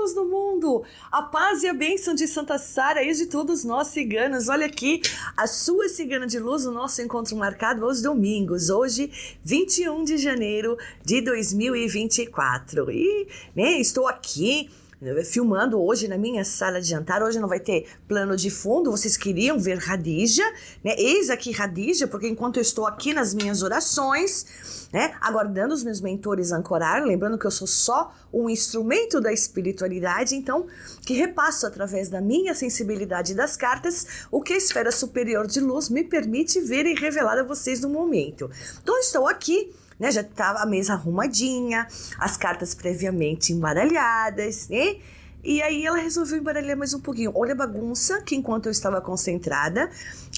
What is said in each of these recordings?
pessoas do mundo, a paz e a bênção de Santa Sara e de todos nós ciganos. Olha aqui, a sua cigana de luz, o nosso encontro marcado aos domingos, hoje 21 de janeiro de 2024. E estou aqui filmando hoje na minha sala de jantar. Hoje não vai ter plano de fundo, vocês queriam ver Radija, Eis aqui Radija, porque enquanto eu estou aqui nas minhas orações, aguardando os meus mentores ancorar, lembrando que eu sou só um instrumento da espiritualidade, então, que repasso através da minha sensibilidade das cartas o que a esfera superior de luz me permite ver e revelar a vocês no momento. Então, estou aqui, já estava a mesa arrumadinha, as cartas previamente embaralhadas, E aí ela resolveu embaralhar mais um pouquinho. Olha a bagunça que enquanto eu estava concentrada,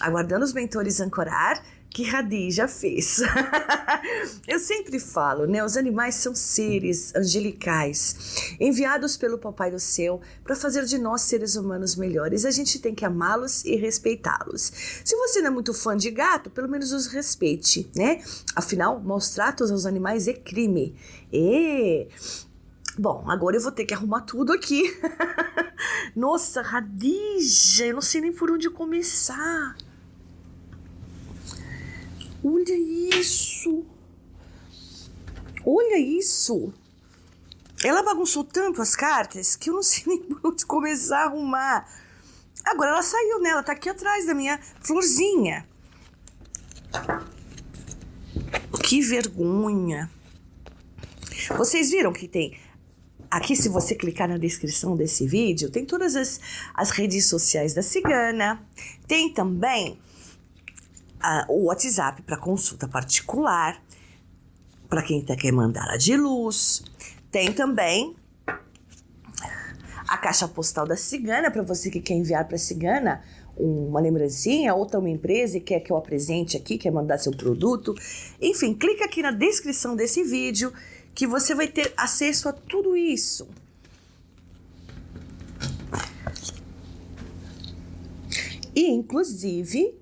aguardando os mentores ancorar, que Radija fez. Eu sempre falo, os animais são seres angelicais, enviados pelo Papai do Céu para fazer de nós seres humanos melhores. A gente tem que amá-los e respeitá-los. Se você não é muito fã de gato, pelo menos os respeite, Afinal, maus tratos aos animais é crime. Bom, agora eu vou ter que arrumar tudo aqui. Nossa, Radija, eu não sei nem por onde começar. Olha isso! Olha isso! Ela bagunçou tanto as cartas que eu não sei nem por onde começar a arrumar. Agora ela saiu, Ela tá aqui atrás da minha florzinha. Que vergonha! Vocês viram que tem... Aqui, se você clicar na descrição desse vídeo, tem todas as redes sociais da cigana. Tem também o WhatsApp para consulta particular, para quem quer mandar a de luz. Tem também a caixa postal da cigana, para você que quer enviar para a cigana uma lembrancinha, ou uma empresa e quer que eu apresente aqui, quer mandar seu produto. Enfim, clica aqui na descrição desse vídeo que você vai ter acesso a tudo isso. E, inclusive,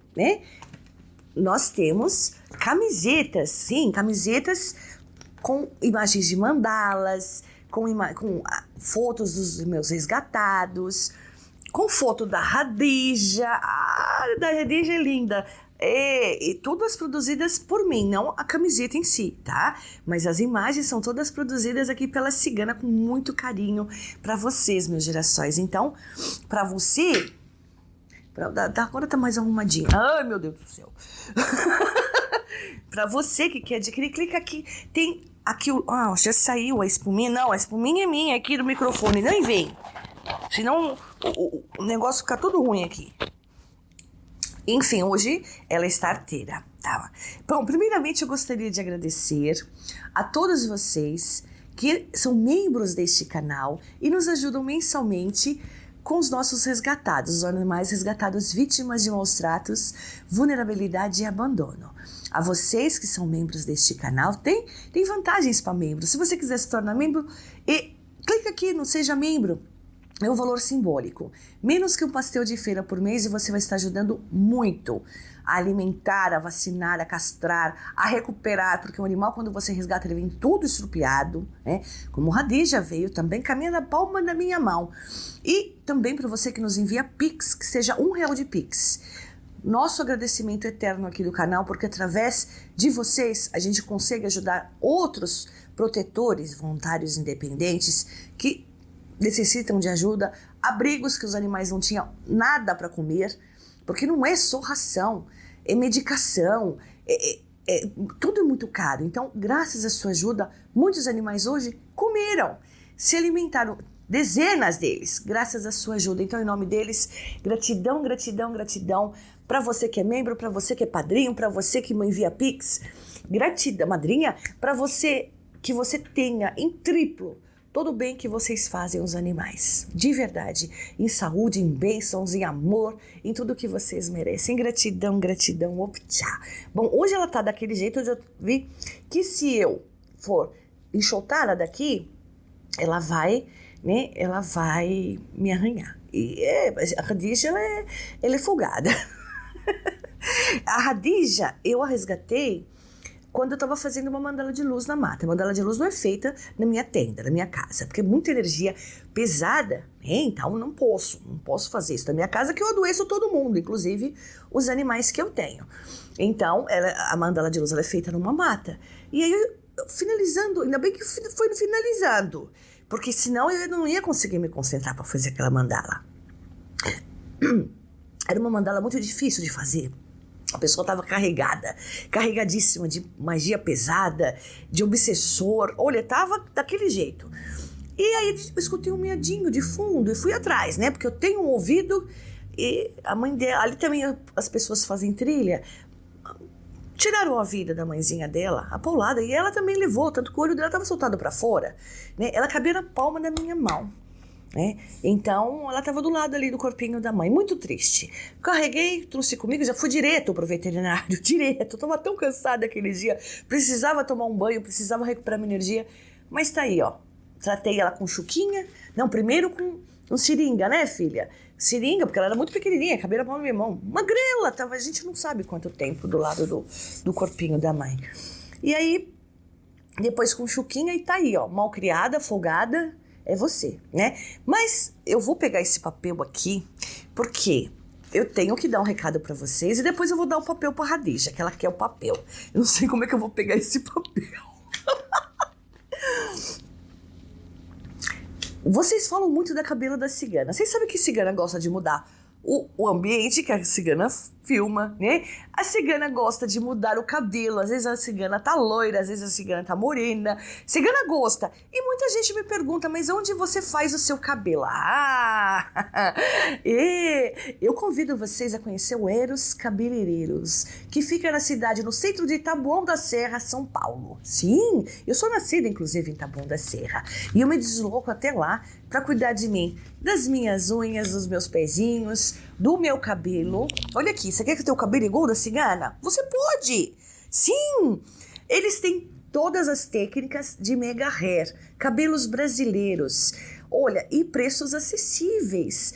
nós temos camisetas, sim, camisetas com imagens de mandalas, com fotos dos meus resgatados, com foto da Radija. Da Radija é linda. E todas produzidas por mim, não a camiseta em si, tá? Mas as imagens são todas produzidas aqui pela cigana com muito carinho para vocês, meus girassóis. Então, para você... Agora tá mais arrumadinha. Ai, meu Deus do céu. Pra você que quer adquirir, clica aqui. Tem aqui o... já saiu a espuminha. Não, a espuminha é minha aqui do microfone. Não vem. Senão o negócio fica todo ruim aqui. Enfim, hoje ela está arteira. Tá? Bom, primeiramente eu gostaria de agradecer a todos vocês que são membros deste canal e nos ajudam mensalmente com os nossos resgatados, os animais resgatados vítimas de maus tratos, vulnerabilidade e abandono. A vocês que são membros deste canal, tem vantagens para membros. Se você quiser se tornar membro, clica aqui no Seja Membro. É um valor simbólico. Menos que um pastel de feira por mês e você vai estar ajudando muito a alimentar, a vacinar, a castrar, a recuperar, porque o animal, quando você resgata, ele vem tudo estrupiado, Como o Radija veio também, caminha na palma da minha mão. E também para você que nos envia Pix, que seja R$1 de Pix. Nosso agradecimento eterno aqui do canal, porque através de vocês a gente consegue ajudar outros protetores voluntários independentes que necessitam de ajuda, abrigos que os animais não tinham nada para comer, porque não é só ração, é medicação, tudo é muito caro. Então, graças à sua ajuda, muitos animais hoje comeram, se alimentaram, dezenas deles, graças à sua ajuda. Então, em nome deles, gratidão, gratidão, gratidão para você que é membro, para você que é padrinho, para você que me envia Pix, gratidão, madrinha, para você que você tenha em triplo todo o bem que vocês fazem aos animais, de verdade, em saúde, em bênçãos, em amor, em tudo que vocês merecem. Gratidão, gratidão, optcha. Bom, hoje ela tá daquele jeito, hoje eu vi que se eu for enxotar ela daqui, ela vai me arranhar. E a Radija, ela é folgada. A Radija, eu a resgatei quando eu estava fazendo uma mandala de luz na mata. A mandala de luz não é feita na minha tenda, na minha casa, porque é muita energia pesada, né? Então não posso fazer isso na minha casa, que eu adoeço todo mundo, inclusive os animais que eu tenho. Então, a mandala de luz ela é feita numa mata. E aí, finalizando, ainda bem que foi finalizando, porque senão eu não ia conseguir me concentrar para fazer aquela mandala. Era uma mandala muito difícil de fazer. A pessoa estava carregadíssima de magia pesada, de obsessor. Olha, estava daquele jeito. E aí eu escutei um miadinho de fundo e fui atrás, né? Porque eu tenho um ouvido e a mãe dela... Ali também as pessoas fazem trilha. Tiraram a vida da mãezinha dela, a paulada, e ela também levou, tanto que o olho dela estava soltado para fora, né? Ela cabia na palma da minha mão. Né? Então, ela estava do lado ali do corpinho da mãe, muito triste. Carreguei, trouxe comigo, já fui direto pro veterinário, direto. Eu estava tão cansada aquele dia, precisava tomar um banho, precisava recuperar minha energia. Mas tá aí, ó. Tratei ela com chuquinha. Não, primeiro com um seringa, né, filha? Seringa, porque ela era muito pequenininha, cabia na palma da minha mão. Magrela, tava, a gente não sabe quanto tempo do lado do corpinho da mãe. E aí, depois com chuquinha, e tá aí, ó, mal criada, folgada. É você, né? Mas eu vou pegar esse papel aqui, porque eu tenho que dar um recado pra vocês e depois eu vou dar o papel pra Radija, que ela quer o papel. Eu não sei como é que eu vou pegar esse papel. Vocês falam muito da cabelo da cigana. Vocês sabem que cigana gosta de mudar o ambiente que a cigana filma, né? A cigana gosta de mudar o cabelo. Às vezes a cigana tá loira, às vezes a cigana tá morena. Cigana gosta. E muita gente me pergunta, mas onde você faz o seu cabelo? Eu convido vocês a conhecer o Eros Cabeleireiros, que fica na cidade, no centro de Taboão da Serra, São Paulo. Sim, eu sou nascida, inclusive, em Taboão da Serra. E eu me desloco até lá para cuidar de mim, das minhas unhas, dos meus pezinhos, do meu cabelo. Olha aqui, você quer que o teu cabelo igual da cigana? Você pode! Sim! Eles têm todas as técnicas de mega hair, cabelos brasileiros. Olha, e preços acessíveis.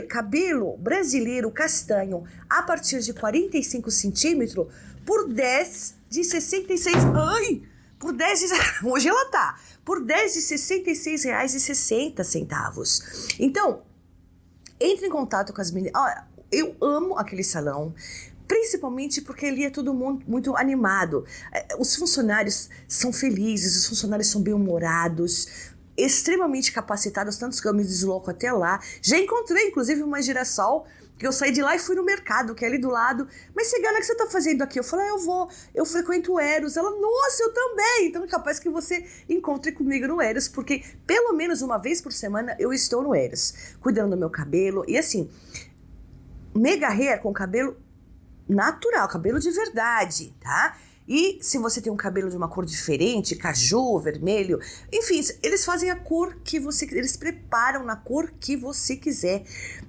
Cabelo brasileiro castanho, a partir de 45 centímetros, por 10 de 66... Ai! Por 10 de... Hoje ela tá. Por 10 de R$ 66,60. Então, entre em contato com as meninas. Olha, eu amo aquele salão, principalmente porque ali é todo mundo muito animado. Os funcionários são felizes, os funcionários são bem-humorados, extremamente capacitados, tanto que eu me desloco até lá. Já encontrei, inclusive, uma girassol, que eu saí de lá e fui no mercado, que é ali do lado. Mas, cigana, o que você tá fazendo aqui? Eu falei, eu frequento o Eros. Ela, nossa, eu também. Então é capaz que você encontre comigo no Eros, porque pelo menos uma vez por semana eu estou no Eros, cuidando do meu cabelo. E assim, mega hair com cabelo natural, cabelo de verdade, tá? E se você tem um cabelo de uma cor diferente, caju, vermelho, enfim, eles fazem a cor que eles preparam na cor que você quiser.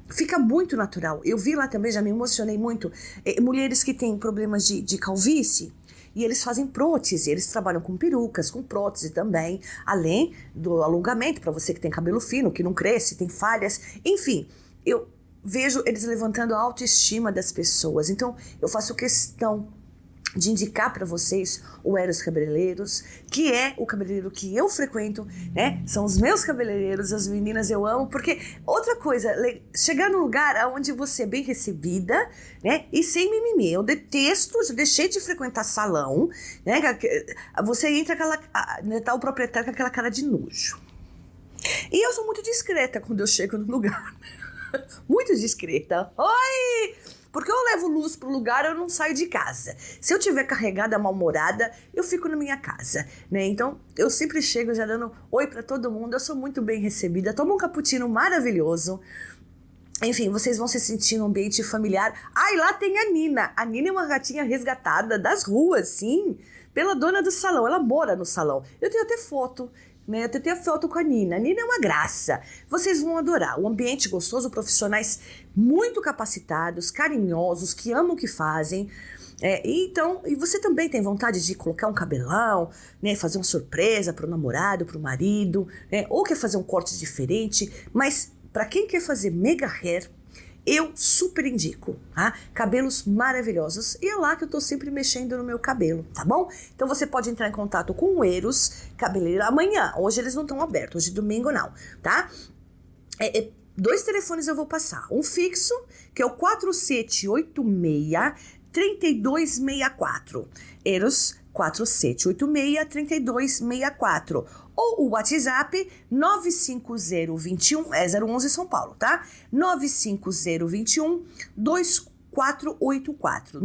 Fica muito natural. Eu vi lá também, já me emocionei muito, mulheres que têm problemas de calvície, e eles fazem prótese, eles trabalham com perucas, com prótese também, além do alongamento, para você que tem cabelo fino, que não cresce, tem falhas, enfim, eu vejo eles levantando a autoestima das pessoas. Então, eu faço questão de indicar para vocês o Eros Cabeleireiros, que é o cabeleireiro que eu frequento, né? São os meus cabeleireiros, as meninas eu amo, porque outra coisa, chegar num lugar onde você é bem recebida, né? E sem mimimi. Eu detesto, já deixei de frequentar salão, né? Você entra tá o proprietário com aquela cara de nojo. E eu sou muito discreta quando eu chego no lugar. Muito discreta. Oi! Porque eu levo luz pro lugar, eu não saio de casa. Se eu tiver carregada, mal-humorada, eu fico na minha casa, né? Então, eu sempre chego já dando oi pra todo mundo. Eu sou muito bem recebida. Tomo um cappuccino maravilhoso. Enfim, vocês vão se sentir num ambiente familiar. Ah, e lá tem a Nina. A Nina é uma gatinha resgatada das ruas, sim, pela dona do salão. Ela mora no salão. Eu tenho até foto, né? Eu tenho até foto com a Nina. A Nina é uma graça. Vocês vão adorar. O ambiente gostoso, profissionais muito capacitados, carinhosos, que amam o que fazem. E você também tem vontade de colocar um cabelão, né? Fazer uma surpresa para o namorado, para o marido, né? Ou quer fazer um corte diferente. Mas para quem quer fazer mega hair, eu super indico, tá? Cabelos maravilhosos. E é lá que eu tô sempre mexendo no meu cabelo, tá bom? Então você pode entrar em contato com o Eros Cabeleireiro amanhã. Hoje eles não estão abertos, hoje domingo não, tá? 2 telefones eu vou passar. Um fixo, que é o 4786-3264. Eros 4786-3264. Ou o WhatsApp 95021, 011 São Paulo, tá? 95021-2484.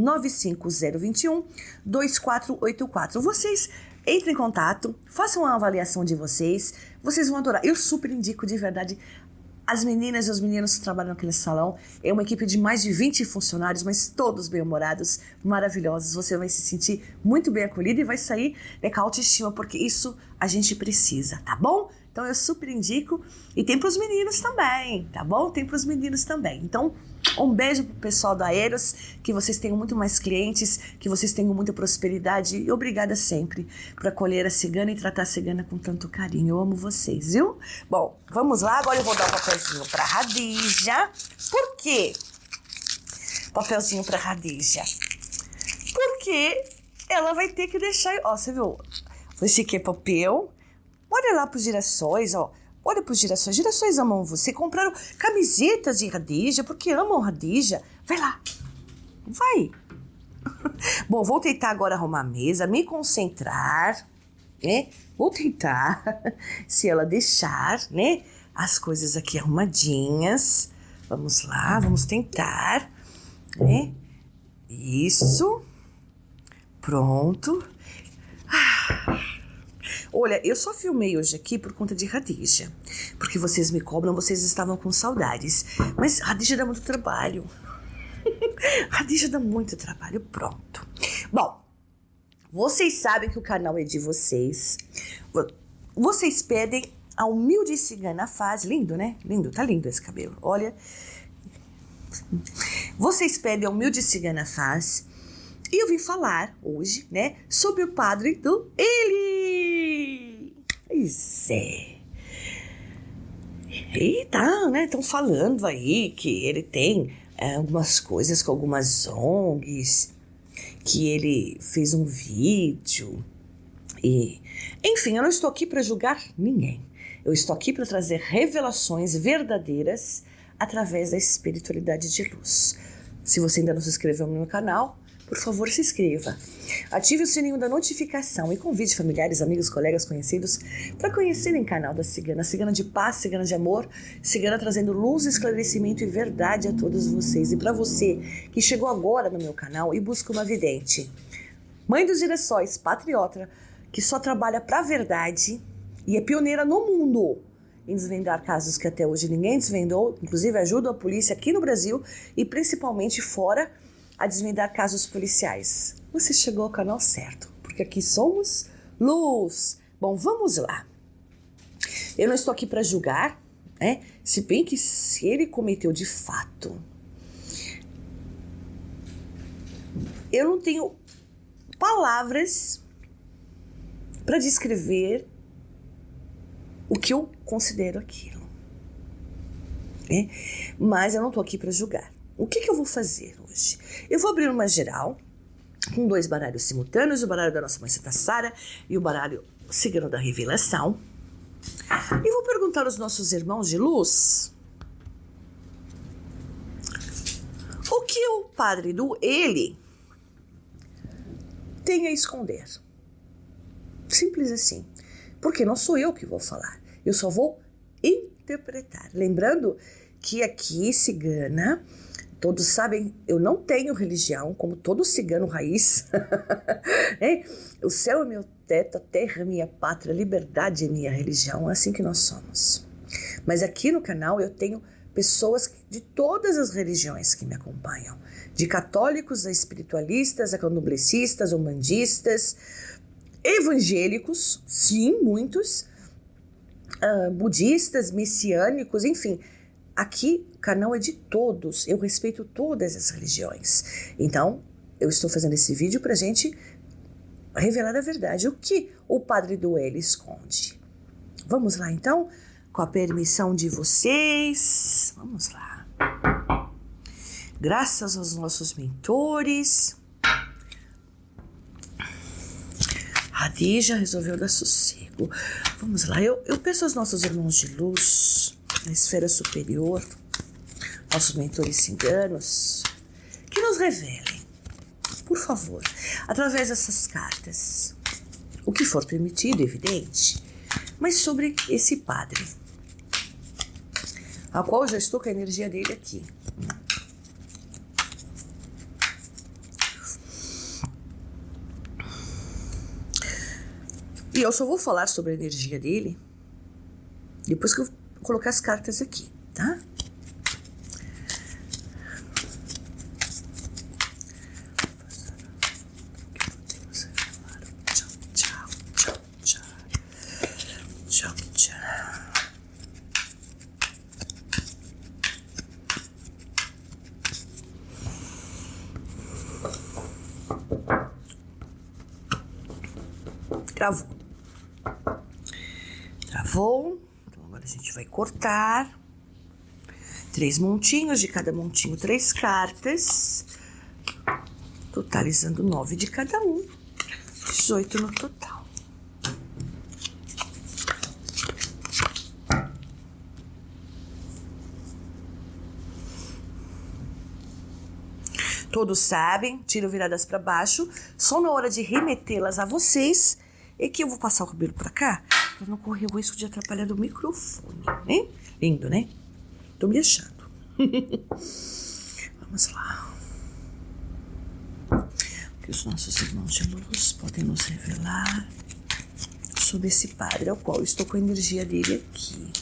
95021-2484. Vocês entrem em contato, façam uma avaliação de vocês vão adorar. Eu super indico de verdade. As meninas e os meninos que trabalham naquele salão, é uma equipe de mais de 20 funcionários, mas todos bem-humorados, maravilhosos. Você vai se sentir muito bem acolhido e vai sair com a autoestima, porque isso a gente precisa, tá bom? Então eu super indico. E tem pros meninos também, tá bom? Tem pros meninos também. Então, um beijo pro pessoal da Eros, que vocês tenham muito mais clientes, que vocês tenham muita prosperidade. E obrigada sempre por acolher a cigana e tratar a cigana com tanto carinho. Eu amo vocês, viu? Bom, vamos lá. Agora eu vou dar um papelzinho pra Radija. Por quê? Papelzinho pra Radija. Porque ela vai ter que deixar... Ó, você viu? Esse aqui é papel. Olha lá pros girassóis, ó. Olha pros girassóis. Girassóis amam você. Compraram camisetas de Radija porque amam Radija. Vai lá. Vai. Bom, vou tentar agora arrumar a mesa, me concentrar, né? Vou tentar, se ela deixar, né? As coisas aqui arrumadinhas. Vamos lá, vamos tentar, né? Isso. Pronto. Olha, eu só filmei hoje aqui por conta de Radija, porque vocês me cobram, vocês estavam com saudades, mas Radija dá muito trabalho. Radija dá muito trabalho, pronto. Bom, vocês sabem que o canal é de vocês. Vocês pedem a Humilde Cigana Faz. Lindo, né? Lindo, tá lindo esse cabelo, olha. Vocês pedem a Humilde Cigana Faz. E eu vim falar hoje, né, sobre o padre do Eli. Pois é. E tá, né, estão falando aí que ele tem algumas coisas com algumas ONGs, que ele fez um vídeo e... Enfim, eu não estou aqui para julgar ninguém. Eu estou aqui para trazer revelações verdadeiras através da espiritualidade de luz. Se você ainda não se inscreveu no meu canal, por favor, se inscreva. Ative o sininho da notificação e convide familiares, amigos, colegas, conhecidos para conhecerem o canal da Cigana. Cigana de paz, Cigana de amor, Cigana trazendo luz, esclarecimento e verdade a todos vocês. E para você que chegou agora no meu canal e busca uma vidente, mãe dos girassóis, patriota, que só trabalha para a verdade e é pioneira no mundo em desvendar casos que até hoje ninguém desvendou, inclusive ajuda a polícia aqui no Brasil e principalmente fora a desvendar casos policiais. Você chegou ao canal certo, porque aqui somos luz. Bom, vamos lá. Eu não estou aqui para julgar, né? Se bem que se ele cometeu de fato, eu não tenho palavras para descrever o que eu considero aquilo, né? Mas eu não estou aqui para julgar. O que eu vou fazer hoje? Eu vou abrir uma geral com 2 baralhos simultâneos, o baralho da nossa mãe Santa Sara e o baralho Cigano da Revelação. E vou perguntar aos nossos irmãos de luz o que o padre do Eli tem a esconder. Simples assim. Porque não sou eu que vou falar. Eu só vou interpretar. Lembrando que aqui, cigana... Todos sabem, eu não tenho religião, como todo cigano raiz. O céu é meu teto, a terra é minha pátria, a liberdade é minha religião, é assim que nós somos. Mas aqui no canal eu tenho pessoas de todas as religiões que me acompanham. De católicos a espiritualistas, a candomblecistas, umbandistas, evangélicos, sim, muitos, budistas, messiânicos, enfim... Aqui, o canal é de todos, eu respeito todas as religiões. Então, eu estou fazendo esse vídeo para a gente revelar a verdade. O que o padre do Eli esconde? Vamos lá, então? Com a permissão de vocês. Vamos lá. Graças aos nossos mentores, a Dija resolveu dar sossego. Vamos lá, eu peço aos nossos irmãos de luz, na esfera superior, nossos mentores ciganos, que nos revelem, por favor, através dessas cartas, o que for permitido, evidente, mas sobre esse padre, a qual eu já estou com a energia dele aqui. E eu só vou falar sobre a energia dele depois que eu colocar as cartas aqui, tá? Travou. Então agora a gente vai cortar 3 montinhos, de cada montinho 3 cartas, totalizando 9 de cada um, 18 no total. Todos sabem, tiro viradas para baixo, só na hora de remetê-las a vocês é que eu vou passar o cabelo para cá, para não correr o risco de atrapalhar do microfone, né? Lindo, né? Tô me achando. Vamos lá. O que os nossos irmãos de luz podem nos revelar sobre esse padre, ao qual eu estou com a energia dele aqui.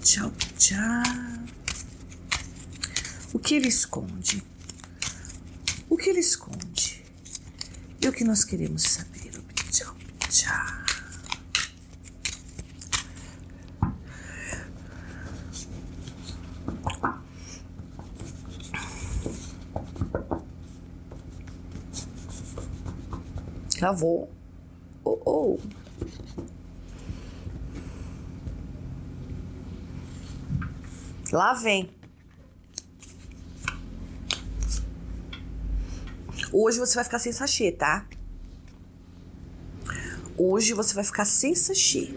Tchau, tchau. O que ele esconde? O que ele esconde? E o que nós queremos saber? Tchau, tchau. Travou. Oh, oh. Lá vem. Hoje você vai ficar sem sachê, tá? Hoje você vai ficar sem sachê.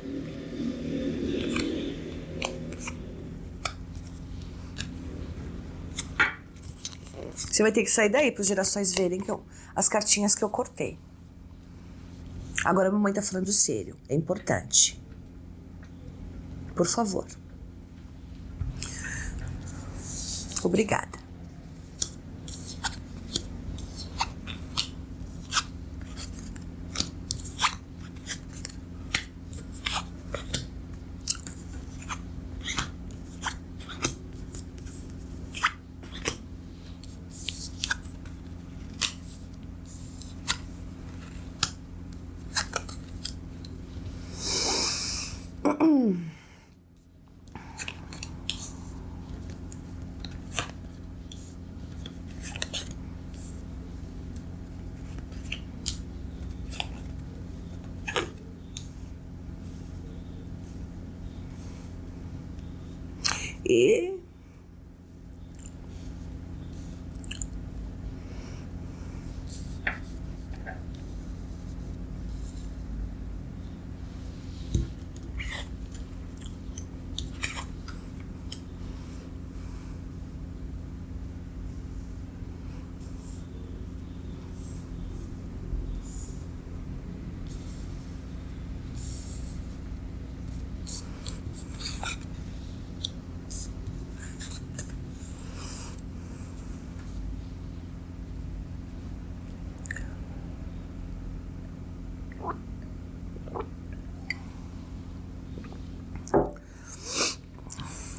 Você vai ter que sair daí para os gerações verem as cartinhas que eu cortei. Agora a mamãe tá falando sério. É importante. Por favor. Obrigada. E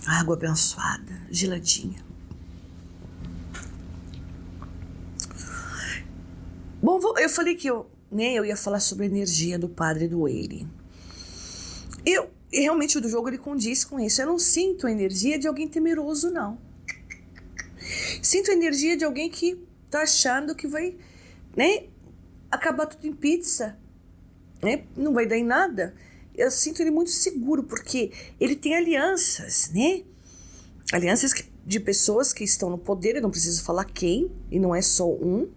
água abençoada, geladinha. Bom, eu falei que eu ia falar sobre a energia do padre do Wayne. Realmente o do jogo ele condiz com isso. Eu não sinto a energia de alguém temeroso, não. Sinto a energia de alguém que tá achando que vai, acabar tudo em pizza, não vai dar em nada. Eu sinto ele muito seguro, porque ele tem alianças, Alianças que de pessoas que estão no poder, eu não preciso falar quem, e não é só um,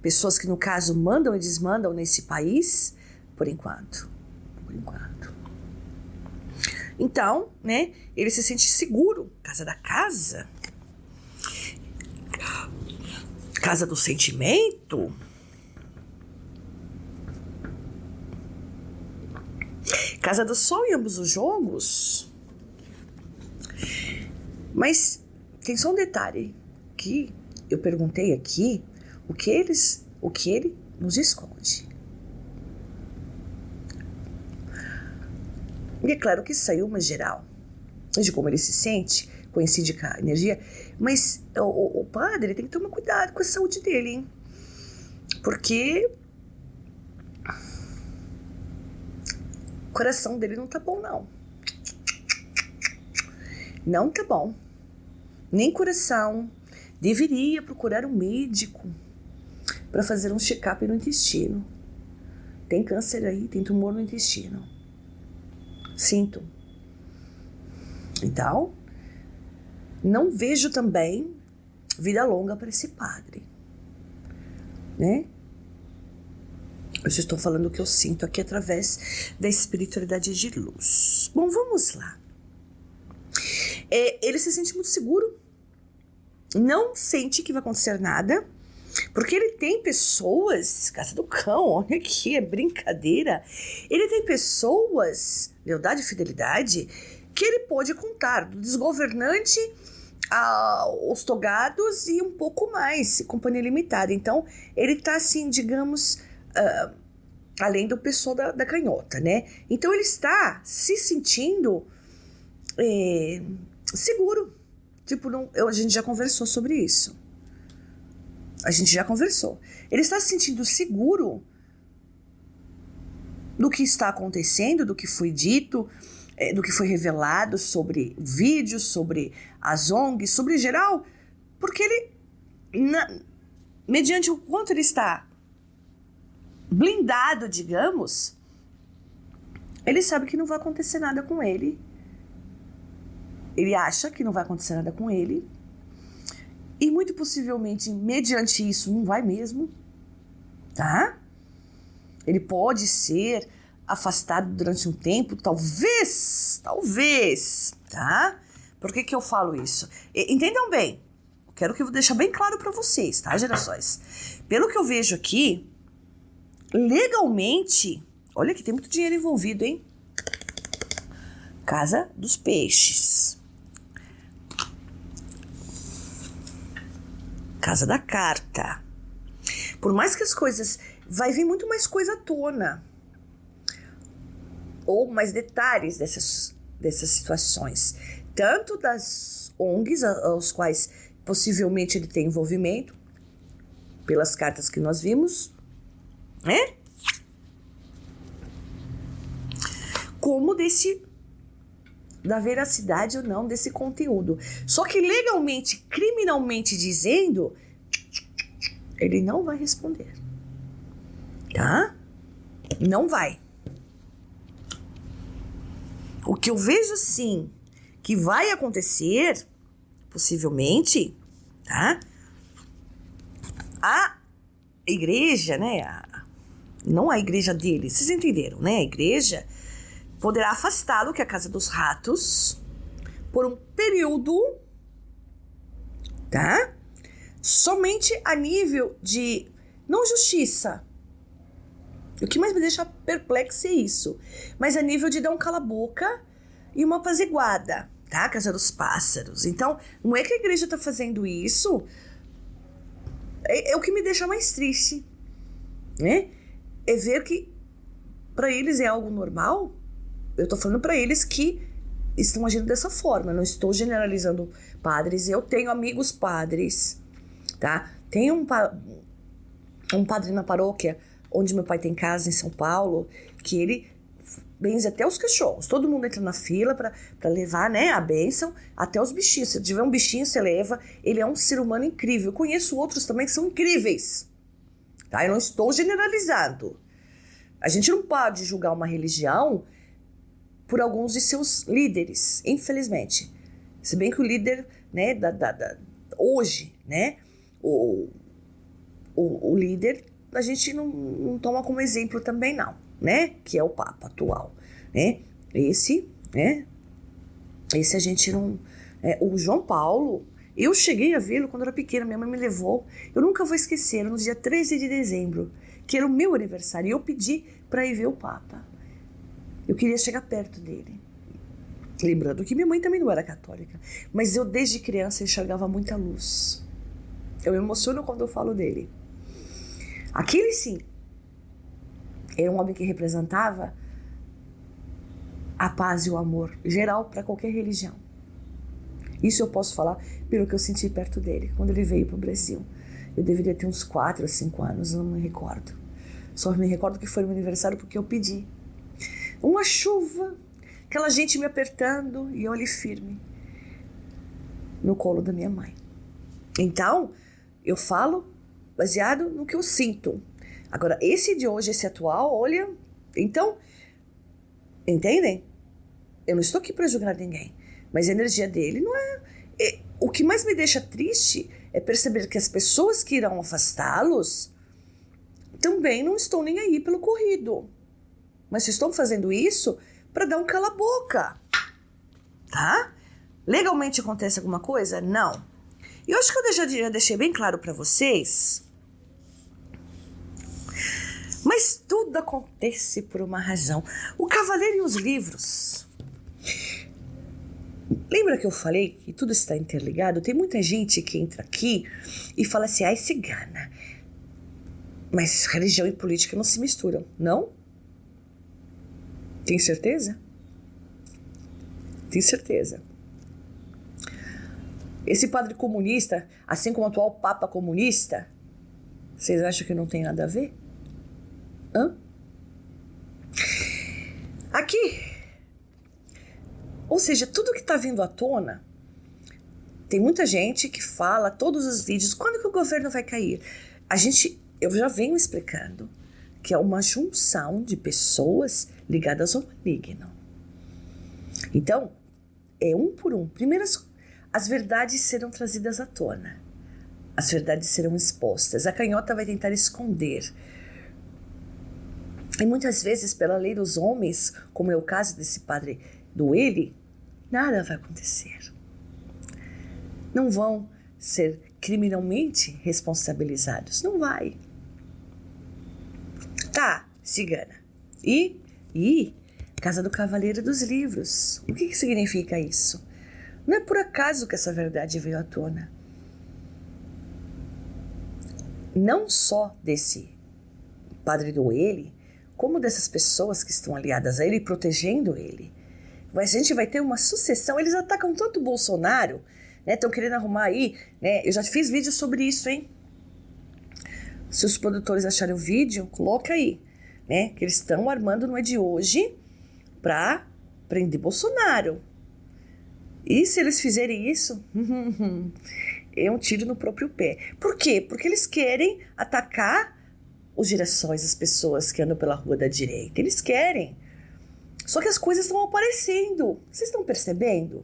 pessoas que no caso mandam e desmandam nesse país, por enquanto. Então, né, ele se sente seguro, casa da casa, casa do sentimento, casa do sol em ambos os jogos. Mas tem só um detalhe que eu perguntei aqui, o que ele nos esconde. E é claro que saiu uma geral de como ele se sente, coincide com a energia, mas o padre tem que tomar cuidado com a saúde dele, hein? Porque o coração dele não tá bom, não. Não tá bom. Nem coração. Deveria procurar um médico para fazer um check-up no intestino. Tem câncer aí, tem tumor no intestino. Sinto. Então, não vejo também vida longa para esse padre, né? Eu já estou falando o que eu sinto aqui através da espiritualidade de luz. Bom, vamos lá. Ele se sente muito seguro, não sente que vai acontecer nada, porque ele tem pessoas, casa do cão, olha aqui, é brincadeira, ele tem pessoas, lealdade e fidelidade, que ele pode contar, do desgovernante aos togados e um pouco mais, companhia limitada. Então, ele tá assim, digamos, além do pessoal da canhota, né? Então, ele está se sentindo seguro. Tipo, a gente já conversou sobre isso. Ele está se sentindo seguro do que está acontecendo, do que foi dito, do que foi revelado sobre vídeos, sobre as ONGs, sobre geral, porque ele, mediante o quanto ele está blindado, digamos, ele sabe que não vai acontecer nada com ele. Ele acha que não vai acontecer nada com ele. E muito possivelmente, mediante isso, não vai mesmo. Tá? Ele pode ser afastado durante um tempo, talvez, tá? Por que eu falo isso? Entendam bem. Quero que eu deixe bem claro para vocês, tá, gerações? Pelo que eu vejo aqui, legalmente, olha que tem muito dinheiro envolvido, hein? Casa dos Peixes. Casa da Carta. Por mais que as coisas... Vai vir muito mais coisa à tona. Ou mais detalhes dessas situações. Tanto das ONGs, aos quais possivelmente ele tem envolvimento, pelas cartas que nós vimos, né? Como da veracidade ou não desse conteúdo. Só que legalmente, criminalmente dizendo, ele não vai responder. Tá? Não vai. O que eu vejo sim que vai acontecer, possivelmente, tá? A igreja, né? Não a igreja dele, vocês entenderam, né? A igreja poderá afastá-lo, que é a Casa dos Ratos, por um período, tá? Somente a nível de, não justiça. O que mais me deixa perplexa é isso. Mas a nível de dar um cala-boca e uma apaziguada, tá? Casa dos Pássaros. Então, não é que a igreja tá fazendo isso. É o que me deixa mais triste, né? É ver que para eles é algo normal. Eu tô falando para eles que estão agindo dessa forma. Eu não estou generalizando padres. Eu tenho amigos padres, tá? Tem um padre na paróquia onde meu pai tem casa em São Paulo, que ele benze até os cachorros. Todo mundo entra na fila para levar, né, a bênção, até os bichinhos. Se tiver um bichinho, você leva. Ele é um ser humano incrível. Eu conheço outros também que são incríveis. Tá? Eu não estou generalizando. A gente não pode julgar uma religião por alguns de seus líderes, infelizmente. Se bem que o líder né, hoje, né, o líder, a gente não toma como exemplo também não, né, que é o Papa atual, né, esse a gente não, o João Paulo, eu cheguei a vê-lo quando eu era pequena, minha mãe me levou, eu nunca vou esquecer, no dia 13 de dezembro, que era o meu aniversário, e eu pedi para ir ver o Papa, eu queria chegar perto dele. Lembrando que minha mãe também não era católica, mas eu desde criança enxergava muita luz. Eu me emociono quando eu falo dele. Aquele sim, era um homem que representava a paz e o amor geral para qualquer religião. Isso eu posso falar pelo que eu senti perto dele, quando ele veio para o Brasil. Eu deveria ter uns 4 ou 5 anos, eu não me recordo. Só me recordo que foi no meu aniversário porque eu pedi. Uma chuva, aquela gente me apertando e eu ali firme no colo da minha mãe. Então, eu falo baseado no que eu sinto. Agora, esse de hoje, esse atual, olha... Então, entendem? Eu não estou aqui para julgar ninguém, mas a energia dele não é... O que mais me deixa triste é perceber que as pessoas que irão afastá-los também não estão nem aí pelo corrido. Mas estão fazendo isso para dar um cala-boca, tá? Legalmente acontece alguma coisa? Não. E eu acho que eu já deixei bem claro para vocês, mas tudo acontece por uma razão. O Cavaleiro e os Livros. Lembra que eu falei que tudo está interligado? Tem muita gente que entra aqui e fala assim, ai, cigana, mas religião e política não se misturam, não? Tem certeza? Tem certeza. Esse padre comunista, assim como o atual Papa comunista, vocês acham que não tem nada a ver? Hã? Aqui, ou seja, tudo que está vindo à tona, tem muita gente que fala todos os vídeos, quando que o governo vai cair? Eu já venho explicando que é uma junção de pessoas ligadas ao maligno. Então, é um por um. Primeiro, as verdades serão trazidas à tona. As verdades serão expostas. A canhota vai tentar esconder. E muitas vezes, pela lei dos homens, como é o caso desse padre do ele, nada vai acontecer. Não vão ser criminalmente responsabilizados. Não vai. Tá, cigana. E Casa do Cavaleiro dos Livros. O que significa isso? Não é por acaso que essa verdade veio à tona. Não só desse padre do ele, como dessas pessoas que estão aliadas a ele e protegendo ele. A gente vai ter uma sucessão. Eles atacam tanto o Bolsonaro, né? Estão querendo arrumar aí, né? Eu já fiz vídeo sobre isso, hein? Se os produtores acharem o vídeo, coloca aí, né? Que eles estão armando, não é de hoje, para prender Bolsonaro. E se eles fizerem isso, é um tiro no próprio pé. Por quê? Porque eles querem atacar os girassóis, as pessoas que andam pela rua da direita. Eles querem. Só que as coisas estão aparecendo. Vocês estão percebendo?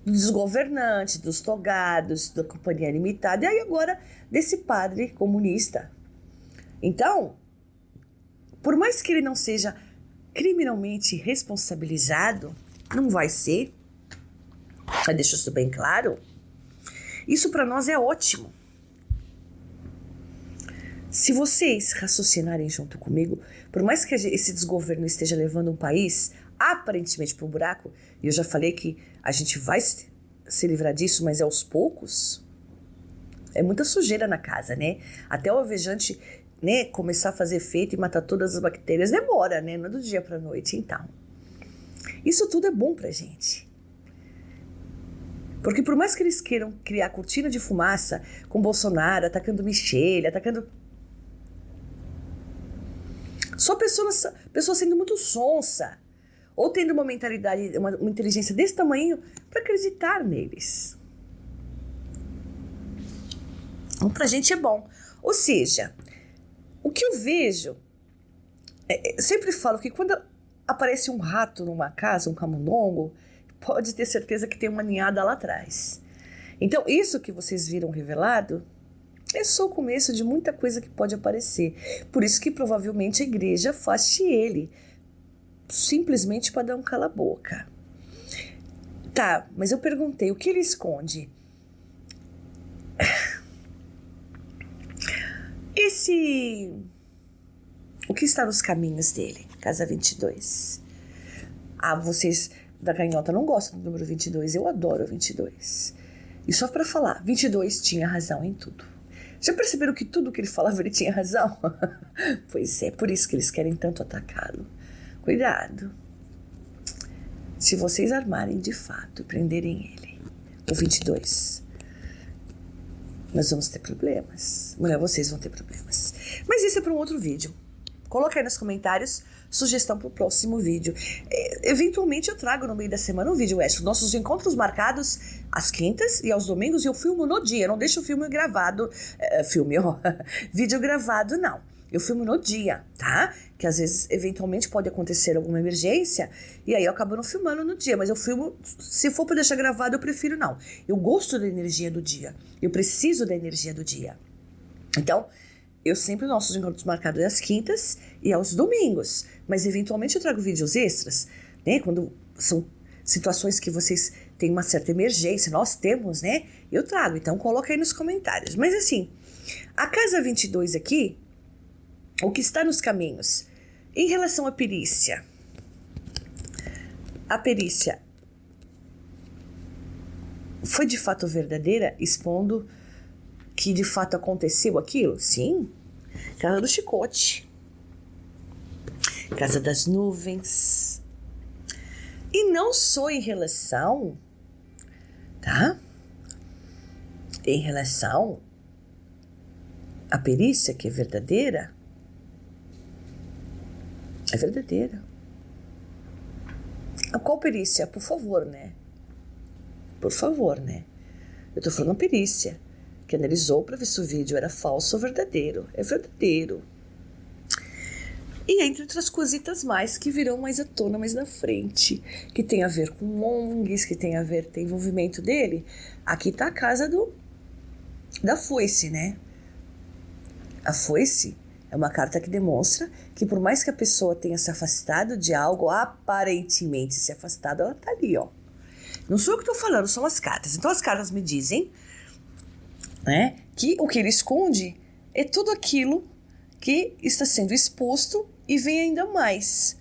Dos governantes, dos togados, da companhia limitada, e aí agora desse padre comunista. Então, por mais que ele não seja criminalmente responsabilizado, não vai ser, eu deixo isso bem claro, isso para nós é ótimo. Se vocês raciocinarem junto comigo, por mais que esse desgoverno esteja levando um país aparentemente para o buraco, e eu já falei que a gente vai se livrar disso, mas é aos poucos, é muita sujeira na casa, né? Até o alvejante, né, começar a fazer efeito e matar todas as bactérias, demora, né? Não é do dia para a noite, então. Isso tudo é bom pra gente. Porque por mais que eles queiram criar cortina de fumaça com Bolsonaro, atacando Michele, atacando... Só pessoa sendo muito sonsa, ou tendo uma mentalidade, uma inteligência desse tamanho para acreditar neles. Então, pra gente é bom. Ou seja, o que eu vejo, sempre falo que quando aparece um rato numa casa, um camundongo, pode ter certeza que tem uma ninhada lá atrás. Então, isso que vocês viram revelado é só o começo de muita coisa que pode aparecer. Por isso que provavelmente a igreja afaste ele, simplesmente para dar um cala-boca. Tá, mas eu perguntei, o que ele esconde? O que está nos caminhos dele? Casa 22. Vocês da canhota não gostam do número 22, eu adoro o 22. E só para falar, 22 tinha razão em tudo. Já perceberam que tudo que ele falava ele tinha razão? Pois é, por isso que eles querem tanto atacá-lo. Cuidado. Se vocês armarem de fato e prenderem ele, o 22, nós vamos ter problemas. Vocês vão ter problemas. Mas isso é para um outro vídeo. Coloca aí nos comentários sugestão para o próximo vídeo. Eventualmente eu trago no meio da semana um vídeo extra. Nossos encontros marcados às quintas e aos domingos eu filmo no dia. Eu não deixo o filme gravado. Vídeo gravado, não. Eu filmo no dia, tá? Que às vezes, eventualmente, pode acontecer alguma emergência e aí eu acabo não filmando no dia. Mas eu filmo, se for para deixar gravado, eu prefiro não. Eu gosto da energia do dia. Eu preciso da energia do dia. Então, eu sempre nossos encontros marcados às quintas e aos domingos. Mas, eventualmente, eu trago vídeos extras, né? Quando são situações que vocês têm uma certa emergência, nós temos, né? Eu trago. Então, coloca aí nos comentários. Mas, assim, a casa 22 aqui, o que está nos caminhos? Em relação à perícia. A perícia foi de fato verdadeira, expondo que de fato aconteceu aquilo? Sim. Casa do chicote. Casa das nuvens. E não só em relação, tá? Em relação à perícia, que é verdadeira, é verdadeira. A qual perícia? Por favor, né? Por favor, né? Eu tô falando a perícia que analisou para ver se o vídeo era falso ou verdadeiro. É verdadeiro. E entre outras coisitas mais que virão mais à tona mais na frente, que tem a ver com ONGs, que tem a ver com o envolvimento dele. Aqui tá a casa da foice, né? A foice é uma carta que demonstra que por mais que a pessoa tenha se afastado de algo, aparentemente se afastado, ela tá ali, ó. Não sou eu que tô falando, são as cartas. Então as cartas me dizem, né, que o que ele esconde é tudo aquilo que está sendo exposto e vem ainda mais,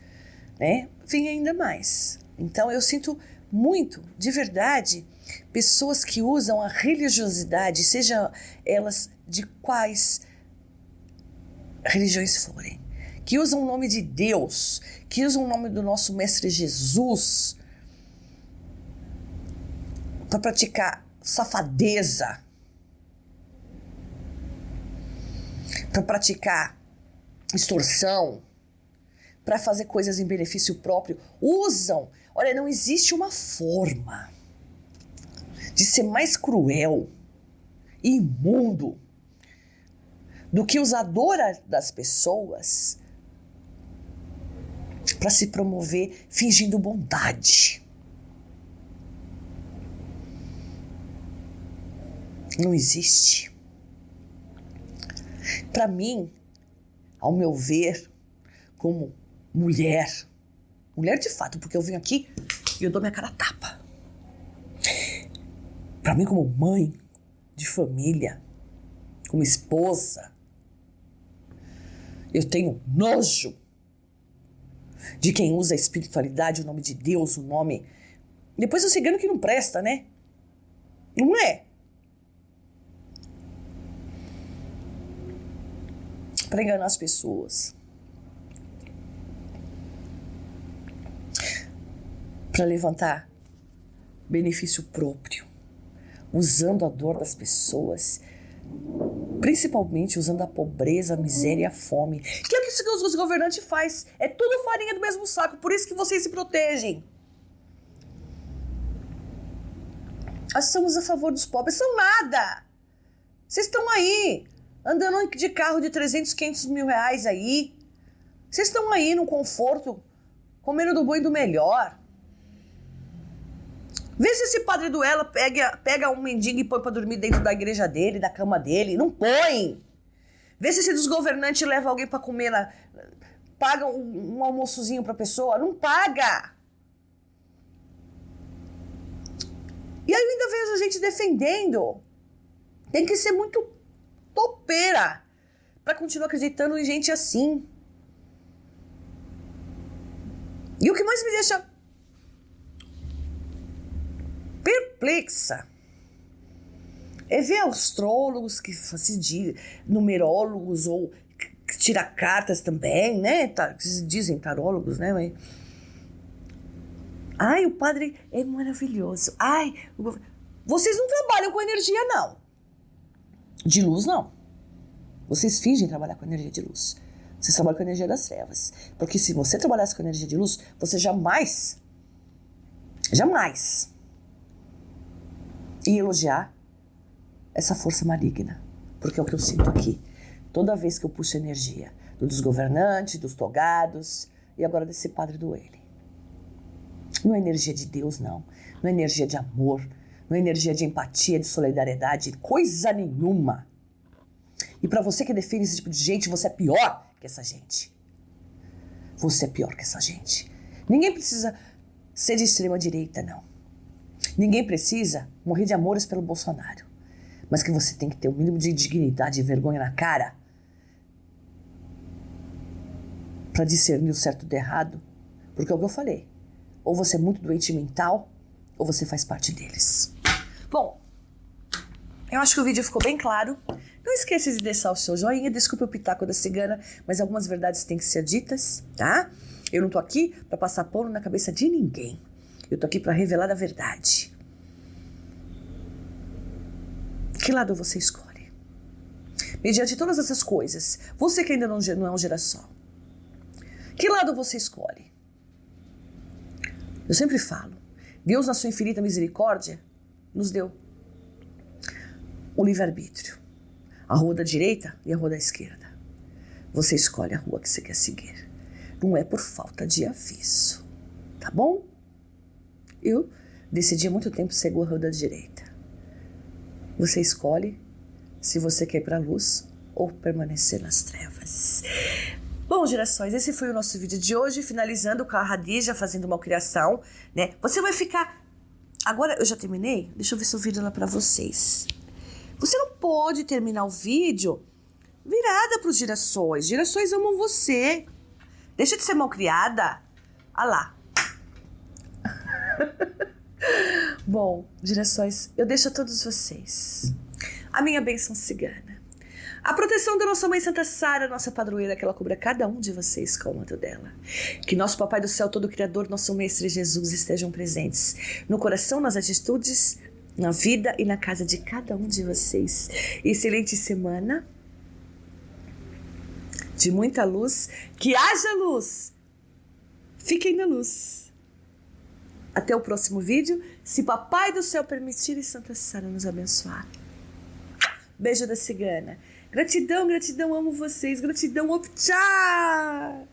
né? Vem ainda mais. Então eu sinto muito, de verdade, pessoas que usam a religiosidade, seja elas de quais religiões forem, que usam o nome de Deus, que usam o nome do nosso Mestre Jesus para praticar safadeza, para praticar extorsão, para fazer coisas em benefício próprio. Usam. Olha, não existe uma forma de ser mais cruel e imundo do que usadora das pessoas para se promover fingindo bondade. Não existe. Para mim, ao meu ver, como mulher de fato, porque eu venho aqui e eu dou minha cara a tapa. Para mim, como mãe de família, como esposa, eu tenho nojo de quem usa a espiritualidade, o nome de Deus, o nome... Depois eu sei que não presta, né? Não é? Para enganar as pessoas. Para levantar benefício próprio. Usando a dor das pessoas. Principalmente usando a pobreza, a miséria e a fome. Que é isso que os governantes fazem. É tudo farinha do mesmo saco. Por isso que vocês se protegem. Nós somos a favor dos pobres. São nada. Vocês estão aí, andando de carro de 300, 500 mil reais aí. Vocês estão aí no conforto, comendo do bom e do melhor. Vê se esse padre do Ela pega um mendigo e põe pra dormir dentro da igreja dele, da cama dele. Não põe. Vê se esse dos governantes leva alguém pra comer lá. Paga um almoçozinho pra pessoa. Não paga. E aí eu ainda vejo a gente defendendo. Tem que ser muito topeira pra continuar acreditando em gente assim. E o que mais me deixa perplexa é ver astrólogos que se dizem numerólogos ou que tira cartas também, né? Que se dizem tarólogos, né? Ai, o padre é maravilhoso. Ai, vocês não trabalham com energia, não. De luz, não. Vocês fingem trabalhar com energia de luz. Vocês trabalham com a energia das trevas. Porque se você trabalhasse com a energia de luz, você jamais ia elogiar essa força maligna. Porque é o que eu sinto aqui. Toda vez que eu puxo energia dos governantes, dos togados e agora desse padre do Ele. Não é energia de Deus, não. Não é energia de amor. Não é energia de empatia, de solidariedade. Coisa nenhuma. E pra você que defende esse tipo de gente, você é pior que essa gente. Você é pior que essa gente. Ninguém precisa ser de extrema direita, não. Ninguém precisa morrer de amores pelo Bolsonaro. Mas que você tem que ter o mínimo de dignidade e vergonha na cara pra discernir o certo do errado. Porque é o que eu falei. Ou você é muito doente mental, ou você faz parte deles. Bom, eu acho que o vídeo ficou bem claro. Não esqueça de deixar o seu joinha. Desculpe o pitaco da cigana, mas algumas verdades têm que ser ditas, tá? Eu não tô aqui pra passar pano na cabeça de ninguém. Eu tô aqui pra revelar a verdade. Que lado você escolhe? Mediante todas essas coisas, você que ainda não é um girassol, que lado você escolhe? Eu sempre falo, Deus na sua infinita misericórdia nos deu o livre-arbítrio. A rua da direita e a rua da esquerda. Você escolhe a rua que você quer seguir. Não é por falta de aviso. Tá bom? Eu decidi há muito tempo seguir a rua da direita. Você escolhe se você quer ir para a luz ou permanecer nas trevas. Bom, gerações, esse foi o nosso vídeo de hoje, finalizando com a Radija fazendo uma criação, né? Você vai ficar... Agora, eu já terminei? Deixa eu ver se eu viro ela para vocês. Você não pode terminar o vídeo virada para os girassóis. Girassóis amam você. Deixa de ser malcriada. Olha lá. Bom, girassóis, eu deixo a todos vocês a minha bênção cigana. A proteção da nossa Mãe Santa Sara, nossa padroeira, que ela cubra cada um de vocês com o manto dela. Que nosso Papai do Céu, todo Criador, nosso Mestre Jesus estejam presentes no coração, nas atitudes, na vida e na casa de cada um de vocês. Excelente semana, de muita luz, que haja luz. Fiquem na luz. Até o próximo vídeo, se Papai do Céu permitir e Santa Sara nos abençoar. Beijo da cigana. Gratidão, gratidão, amo vocês. Gratidão, tchau!